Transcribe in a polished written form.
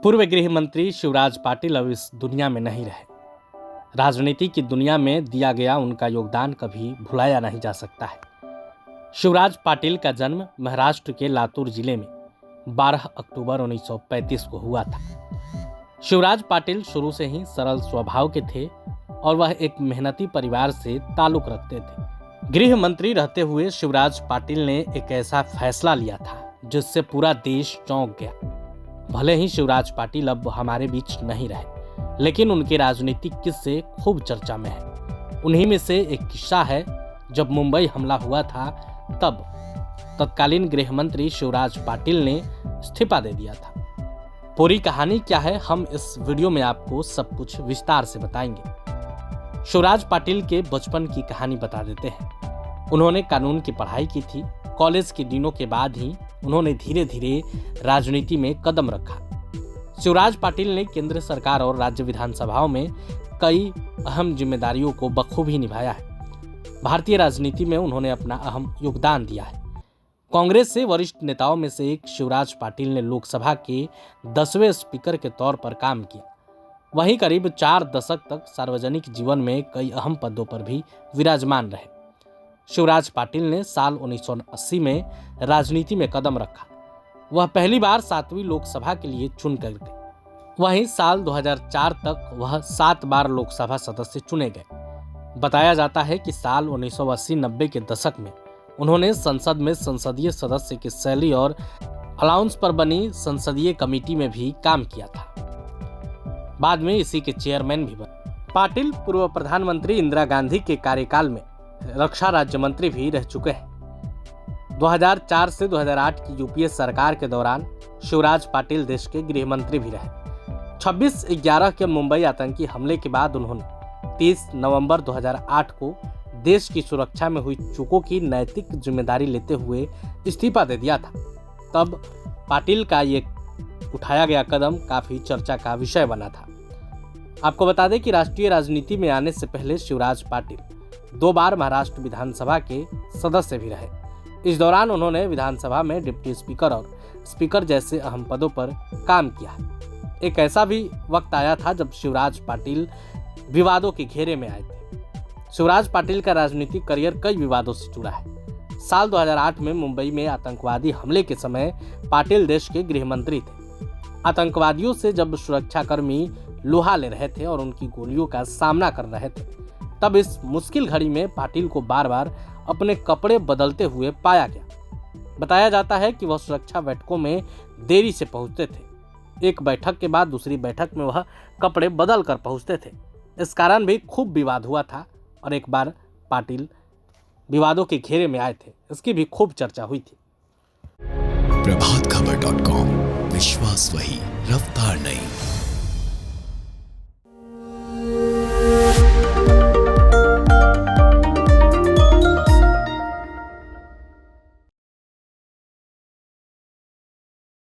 पूर्व गृह मंत्री शिवराज पाटिल अब इस दुनिया में नहीं रहे। राजनीति की दुनिया में दिया गया उनका योगदान कभी भुलाया नहीं जा सकता है। शिवराज पाटिल का जन्म महाराष्ट्र के लातूर जिले में 12 अक्टूबर 1935 को हुआ था। शिवराज पाटिल शुरू से ही सरल स्वभाव के थे और वह एक मेहनती परिवार से ताल्लुक रखते थे। गृह मंत्री रहते हुए शिवराज पाटिल ने एक ऐसा फैसला लिया था जिससे पूरा देश चौंक गया। भले ही शिवराज पाटिल अब हमारे बीच नहीं रहे, लेकिन उनके राजनीतिक किस्से खूब चर्चा में है। उन्हीं में से एक किस्सा है, जब मुंबई हमला हुआ था तब तत्कालीन गृह मंत्री शिवराज पाटिल ने इस्तीफा दे दिया था। पूरी कहानी क्या है, हम इस वीडियो में आपको सब कुछ विस्तार से बताएंगे। शिवराज पाटिल के बचपन की कहानी बता देते हैं। उन्होंने कानून की पढ़ाई की थी। कॉलेज के दिनों के बाद ही उन्होंने धीरे धीरे राजनीति में कदम रखा। शिवराज पाटिल ने केंद्र सरकार और राज्य विधानसभाओं में कई अहम जिम्मेदारियों को बखूबी निभाया है। भारतीय राजनीति में उन्होंने अपना अहम योगदान दिया है। कांग्रेस से वरिष्ठ नेताओं में से एक शिवराज पाटिल ने लोकसभा के 10वें स्पीकर के तौर पर काम किया। वहीं करीब 4 दशक तक सार्वजनिक जीवन में कई अहम पदों पर भी विराजमान रहे। शिवराज पाटिल ने साल 1980 में राजनीति में कदम रखा। वह पहली बार 7वीं लोकसभा के लिए चुन कर गए। वहीं साल 2004 तक वह 7 बार लोकसभा सदस्य चुने गए। बताया जाता है कि साल 1980-90 के दशक में उन्होंने संसद में संसदीय सदस्य की शैली और अलाउंस पर बनी संसदीय कमेटी में भी काम किया था। बाद में इसी के चेयरमैन भी बने। पाटिल पूर्व प्रधानमंत्री इंदिरा गांधी के कार्यकाल में रक्षा राज्य मंत्री भी रह चुके हैं। 2004 से 2008 की यूपीए सरकार के दौरान शिवराज पाटिल देश के गृह मंत्री भी रहे। 26/11 के मुंबई आतंकी हमले के बाद उन्होंने 30 नवंबर 2008 को देश की सुरक्षा में हुई चूकों की नैतिक जिम्मेदारी लेते हुए इस्तीफा दे दिया था। तब पाटिल का ये उठाया गया कदम काफी चर्चा का विषय बना था। आपको बता दें कि राष्ट्रीय राजनीति में आने से पहले शिवराज पाटिल 2 बार महाराष्ट्र विधानसभा के सदस्य भी रहे। इस दौरान उन्होंने विधानसभा में डिप्टी स्पीकर और स्पीकर जैसे अहम पदों पर काम किया है। एक ऐसा भी वक्त आया था जब शिवराज पाटिल विवादों के घेरे में आए थे। शिवराज पाटिल का राजनीतिक करियर कई विवादों से जुड़ा है। साल 2008 में मुंबई में आतंकवादी हमले के समय पाटिल देश के गृह मंत्री थे। आतंकवादियों से जब सुरक्षाकर्मी लोहा ले रहे थे और उनकी गोलियों का सामना कर रहे थे, तब इस मुश्किल घड़ी में पाटिल को बार बार अपने कपड़े बदलते हुए पाया गया। बताया जाता है कि वह सुरक्षा बैठकों में देरी से पहुंचते थे। एक बैठक के बाद दूसरी बैठक में वह कपड़े बदल कर पहुंचते थे। इस कारण भी खूब विवाद हुआ था और एक बार पाटिल विवादों के घेरे में आए थे। इसकी भी खूब चर्चा हुई थी। प्रभातखबर.com, विश्वास वही, रफ्तार नहीं।